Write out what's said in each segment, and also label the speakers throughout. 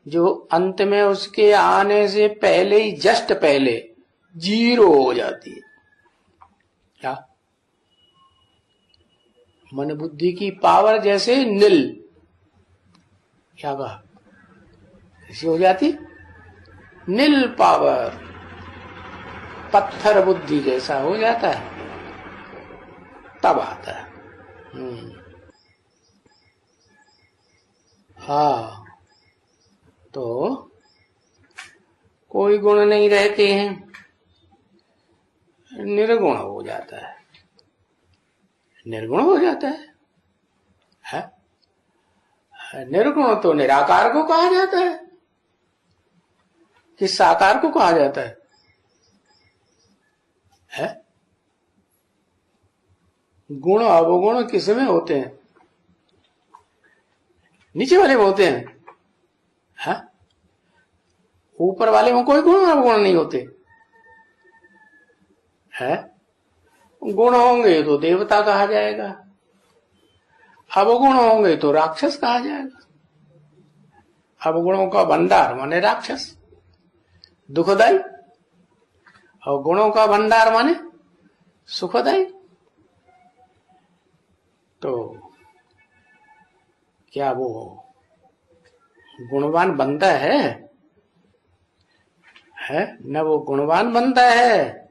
Speaker 1: जो अंत में उसके आने से पहले ही, जस्ट पहले जीरो हो जाती है। क्या? मन बुद्धि की पावर जैसे नील, क्या कहा, कैसी हो जाती? नील पावर, पत्थर बुद्धि जैसा हो जाता है, तब आता है। हाँ, तो कोई गुण नहीं रहते हैं, निर्गुण हो जाता है, निर्गुण हो जाता है? निर्गुण तो निराकार को कहा जाता है कि साकार को कहा जाता है? गुण अवगुण किसमें होते हैं? नीचे वाले में होते हैं। ऊपर वाले में कोई गुण अवगुण नहीं होते है। गुण होंगे तो देवता कहा जाएगा, अवगुण होंगे तो राक्षस कहा जाएगा। अवगुणों का भंडार माने राक्षस, दुखदाई, और गुणों का भंडार माने सुखदाई। तो क्या वो गुणवान बनता है? न वो गुणवान बनता है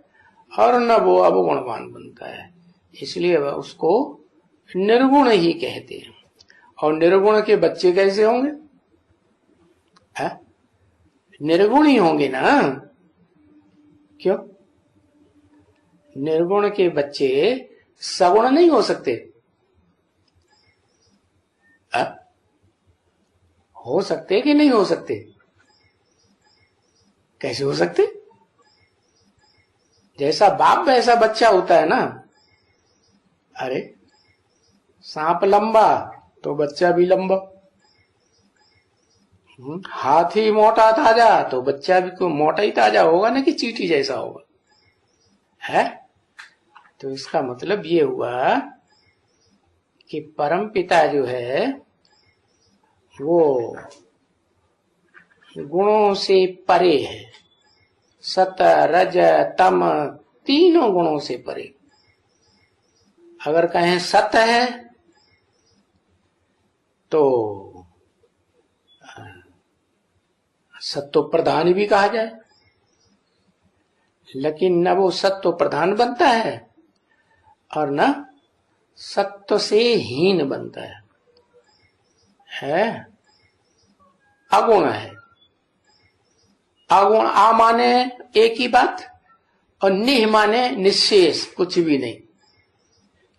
Speaker 1: और न वो अवगुणवान बनता है, इसलिए उसको निर्गुण ही कहते हैं। और निर्गुण के बच्चे कैसे होंगे? निर्गुण ही होंगे ना। क्यों? निर्गुण के बच्चे सगुण नहीं हो सकते। हो सकते कि नहीं हो सकते? कैसे हो सकते? जैसा बाप वैसा बच्चा होता है ना। अरे सांप लंबा तो बच्चा भी लंबा, हाथी मोटा ताजा तो बच्चा भी कोई मोटा ही ताजा होगा ना कि चींटी जैसा होगा, है? तो इसका मतलब ये हुआ कि परम पिता जो है वो गुणों से परे है, सत रज तम तीनों गुणों से परे। अगर कहें सत है तो सत्व प्रधान भी कहा जाए, लेकिन न वो सत्व प्रधान बनता है और न सत्व से हीन बनता है। अगुण है। अगुण आ माने एक ही बात और निह माने निशेष, कुछ भी नहीं।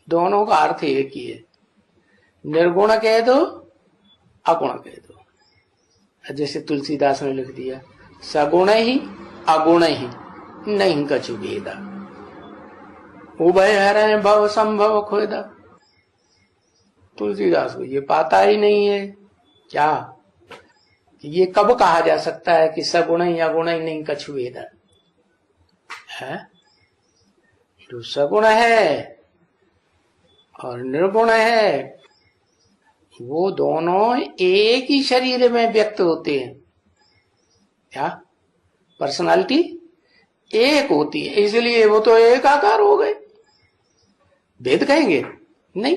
Speaker 1: दोनों का अर्थ एक ही है। निर्गुण कह दो, अगुण कह दो। जैसे तुलसीदास ने लिख दिया, सगुण ही अगुण ही नहीं कछु भेदा, उभय हरै भव संभव खोदा। तुलसीदास को ये पाता ही नहीं है क्या? ये कब कहा जा सकता है कि सगुण ही अगुण ही नहीं कछु भेदा है? जो सगुण है और निर्गुण है वो दोनों एक ही शरीर में व्यक्त होते हैं। क्या? पर्सनालिटी एक होती है, इसलिए वो तो एक आकार हो गए। भेद कहेंगे नहीं,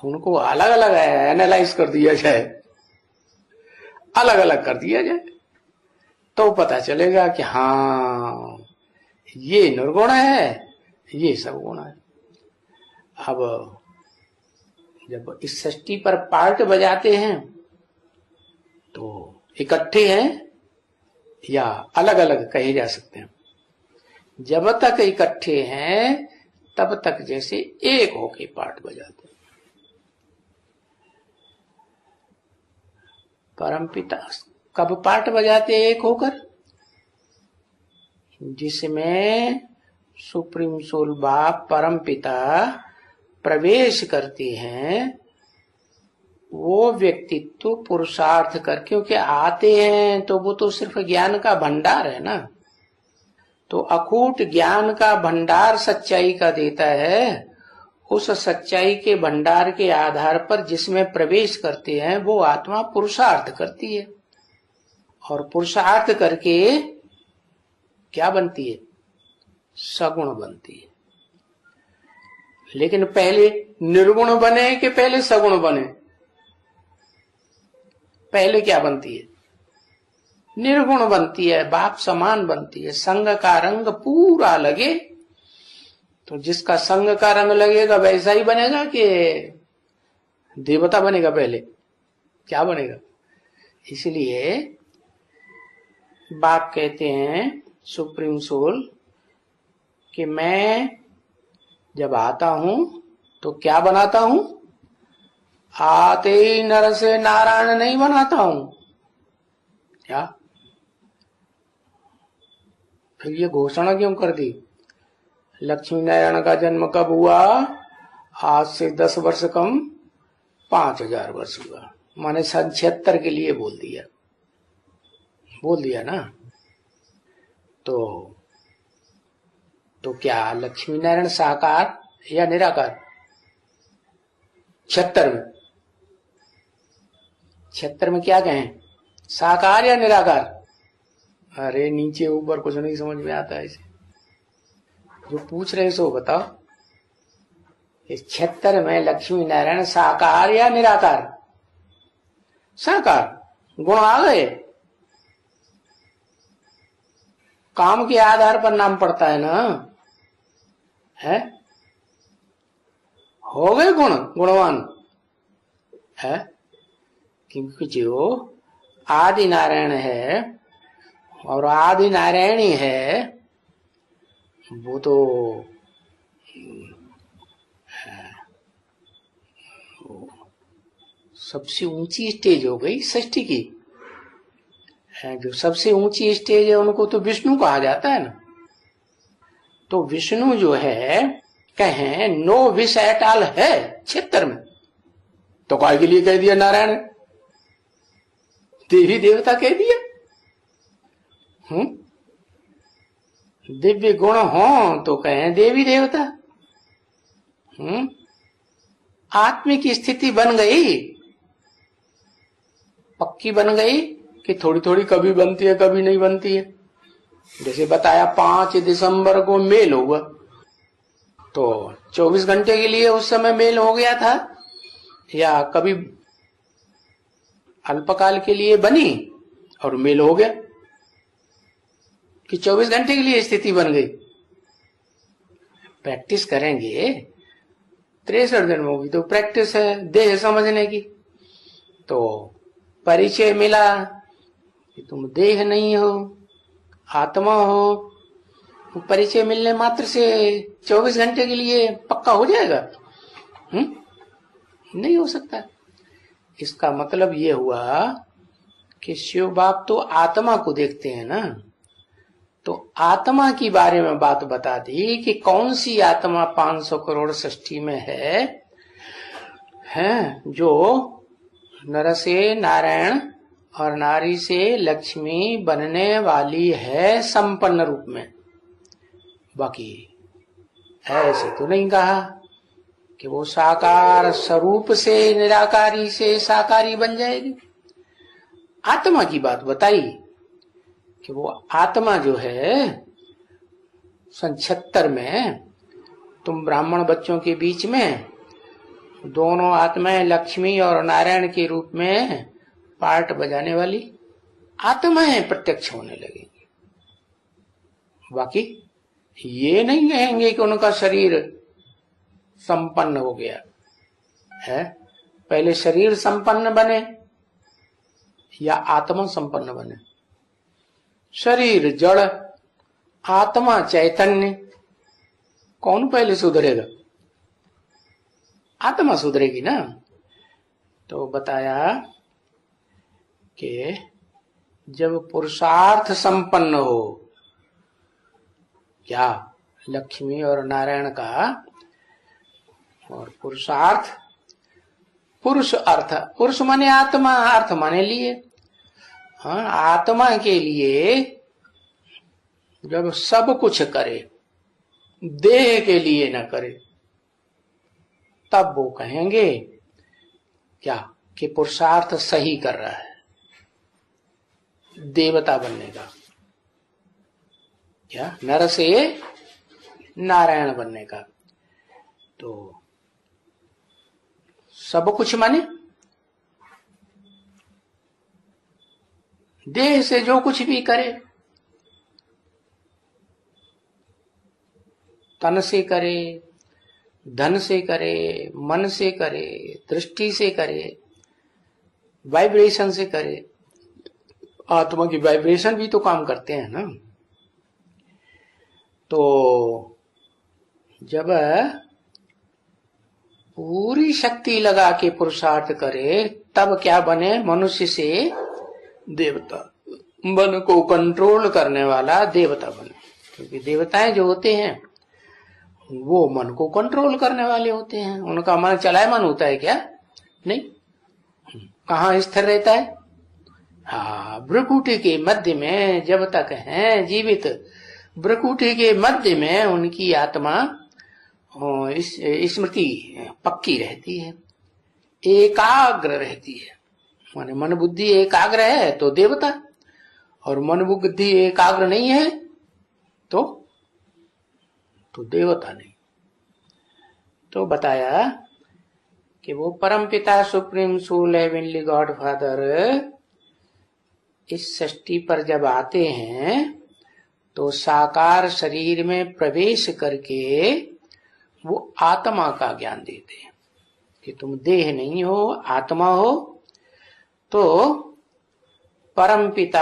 Speaker 1: उनको अलग अलग एनालाइज कर दिया जाए, अलग अलग कर दिया जाए तो पता चलेगा कि हाँ ये निर्गुण है, ये सगुण है। अब जब इस सृष्टि पर पार्ट बजाते हैं तो इकट्ठे हैं या अलग अलग कहे जा सकते हैं। जब तक इकट्ठे हैं तब तक जैसे एक होके पार्ट बजाते हैं। परमपिता कब पार्ट बजाते एक होकर? जिसमें सुप्रीम सोल बाप परम पिता प्रवेश करते हैं, वो व्यक्तित्व पुरुषार्थ कर, क्योंकि आते हैं तो वो तो सिर्फ ज्ञान का भंडार है ना। तो अखूट ज्ञान का भंडार सच्चाई का देता है। उस सच्चाई के भंडार के आधार पर जिसमें प्रवेश करते हैं वो आत्मा पुरुषार्थ करती है। और पुरुषार्थ करके क्या बनती है? सगुण बनती है। लेकिन पहले निर्गुण बने कि पहले सगुण बने? पहले क्या बनती है? निर्गुण बनती है, बाप समान बनती है। संग का रंग पूरा लगे तो जिसका संग का रंग लगेगा वैसा ही बनेगा कि देवता बनेगा? पहले क्या बनेगा? इसलिए बाप कहते हैं सुप्रीम सोल कि मैं जब आता हूं तो क्या बनाता हूं? आते ही नर से नारायण नहीं बनाता हूं। क्या फिर ये घोषणा क्यों कर दी? लक्ष्मी नारायण का जन्म कब हुआ? आज से 10 वर्ष कम 5000 वर्ष हुआ। माने 76 के लिए बोल दिया ना। तो क्या लक्ष्मी नारायण साकार या निराकार? 76 में क्या कहें? साकार या निराकार? अरे नीचे ऊपर कुछ नहीं समझ में आता है इसे। जो पूछ रहे सो बताओ। इस 76 में लक्ष्मी नारायण साकार या निराकार? साकार। गुण आ गए। काम के आधार पर नाम पड़ता है ना, है? हो गए गुणवान, है? क्योंकि जो आदि नारायण है और आदि नारायणी है वो तो सबसे ऊंची स्टेज हो गई सृष्टि की। जो सबसे ऊंची स्टेज है उनको तो विष्णु कहा जाता है ना। तो विष्णु जो है कहें नो विष एट ऑल है 76 में, तो काय के लिए कह दिया नारायण? देवी देवता कह दिया। दिव्य गुण हो तो कहें देवी देवता। आत्मिक स्थिति बन गई, पक्की बन गई कि थोड़ी थोड़ी कभी बनती है कभी नहीं बनती है। जैसे बताया 5 दिसंबर को मेल हुआ तो 24 घंटे के लिए उस समय मेल हो गया था, या कभी अल्पकाल के लिए बनी और मेल हो गया, कि 24 घंटे के लिए स्थिति बन गई। प्रैक्टिस करेंगे 63 दिन होगी तो प्रैक्टिस है देह समझने की। तो परिचय मिला कि तुम देह नहीं हो, आत्मा हो। तो परिचय मिलने मात्र से 24 घंटे के लिए पक्का हो जाएगा? नहीं हो सकता। इसका मतलब ये हुआ कि शिव बाप तो आत्मा को देखते हैं ना। तो आत्मा की बारे में बात बता दी कि कौन सी आत्मा 500 करोड़ सृष्टि में है जो नर से नारायण और नारी से लक्ष्मी बनने वाली है संपन्न रूप में। बाकी ऐसे तो नहीं कहा कि वो साकार स्वरूप से निराकारी से साकारी बन जाएगी। आत्मा की बात बताई कि वो आत्मा जो है 76 में तुम ब्राह्मण बच्चों के बीच में दोनों आत्माएं लक्ष्मी और नारायण के रूप में पार्ट बजाने वाली आत्माएं प्रत्यक्ष होने लगेंगी। बाकी ये नहीं कहेंगे कि उनका शरीर संपन्न हो गया है। पहले शरीर संपन्न बने या आत्मा संपन्न बने? शरीर जड़, आत्मा चैतन्य। कौन पहले सुधरेगा? आत्मा सुधरेगी ना। तो बताया कि जब पुरुषार्थ संपन्न हो, क्या लक्ष्मी और नारायण का, और पुरुषार्थ, पुरुष अर्थ, पुरुष माने आत्मा, अर्थ माने लिए। हाँ, आत्मा के लिए जब सब कुछ करे, देह के लिए न करे, तब वो कहेंगे क्या कि पुरुषार्थ सही कर रहा है। देवता बनने का, क्या नर से नारायण बनने का। तो सब कुछ माने देह से जो कुछ भी करे, तन से करे, धन से करे, मन से करे, दृष्टि से करे, वाइब्रेशन से करे। आत्मा की वाइब्रेशन भी तो काम करते हैं ना। तो जब पूरी शक्ति लगा के पुरुषार्थ करे तब क्या बने, मनुष्य से देवता, मन को कंट्रोल करने वाला देवता बने। क्योंकि देवताएं जो होते हैं वो मन को कंट्रोल करने वाले होते हैं। उनका मन चलायमान होता है क्या? नहीं। कहाँ स्थिर रहता है? हाँ, भ्रुकुटी के मध्य में जब तक हैं जीवित, भ्रुकुटी के मध्य में उनकी आत्मा स्मृति पक्की रहती है, एकाग्र रहती है। माने मन बुद्धि एकाग्र है तो देवता, और मन बुद्धि एकाग्र नहीं है तो देवता नहीं। तो बताया कि वो परम पिता supreme soul heavenly God father इस सृष्टि पर जब आते हैं तो साकार शरीर में प्रवेश करके वो आत्मा का ज्ञान देते हैं कि तुम देह नहीं हो, आत्मा हो। तो परम पिता